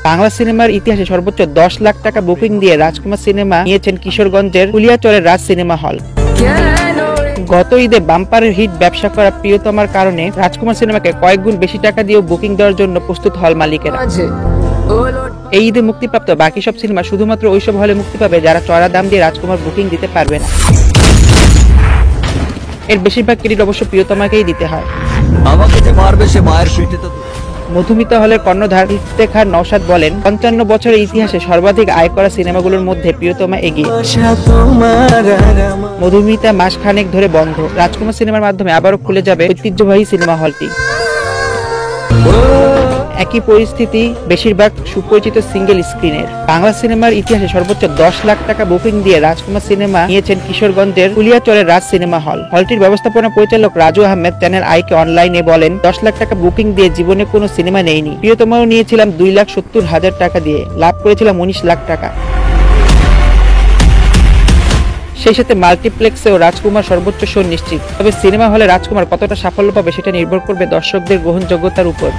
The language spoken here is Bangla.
বাংলা সিনেমার ইতিহাসে সর্বোচ্চ 10 লাখ টাকা বুকিং দিয়ে রাজকুমার সিনেমা নিয়েছেন কিশোরগঞ্জের কুলিয়াচরের রাজ সিনেমা হল। গত ঈদে বাম্পারের হিট ব্যবসা করা প্রিয়তমার কারণে রাজকুমার সিনেমাকে কয়েক গুণ বেশি টাকা দিয়েও বুকিং দেওয়ার জন্য প্রস্তুত হল মালিকেরা। এই ঈদে মুক্তিপ্রাপ্ত বাকি সব সিনেমা শুধুমাত্র ওইসব হলে মুক্তি পাবে যারা চড়া দাম দিয়ে রাজকুমার বুকিং দিতে পারবে না। এর বেশিরভাগ ক্রেডিট অবশ্য প্রিয়তমাকেই দিতে হয়। আমাকে যে মারবে সে মায়ের পিঠে তো। মধুমিতা হলের কর্ণধার ইফতেখার নওশাদ বলেন, 55 বছরের ইতিহাসে সর্বাধিক আয় করা সিনেমাগুলোর মধ্যে প্রিয়তমা এগিয়ে। মধুমিতা মাস খানেক ধরে বন্ধ। রাজকুমার সিনেমার মাধ্যমে আবারও খুলে যাবে ঐতিহ্যবাহী সিনেমা হলটি। একই পরিস্থিতি বেশিরভাগ সুপরিচিত সিঙ্গেল স্ক্রিনের। বাংলা সিনেমার ইতিহাসে সর্বোচ্চ 10 লাখ টাকা বুকিং দিয়ে রাজকুমার সিনেমা নিয়েছেন কিশোরগঞ্জের কুলিয়াচরের রাজ সিনেমা হল। হলটির ব্যবস্থাপনা পরিচালক রাজু আহমেদ চ্যানেল আইকে অনলাইনে বলেন, 10 লাখ টাকা বুকিং দিয়ে জীবনে কোনো সিনেমা নেইনি। প্রিয়তমাও নিয়েছিলাম 2,70,000 টাকা দিয়ে, লাভ করেছিলাম 19 লাখ টাকা। সেই সাথে মাল্টিপ্লেক্সেও রাজকুমার সর্বোচ্চ শো নিশ্চিত। তবে সিনেমা হলে রাজকুমার কতটা সাফল্য পাবে সেটা নির্ভর করবে দর্শকদের গ্রহণযোগ্যতার উপর।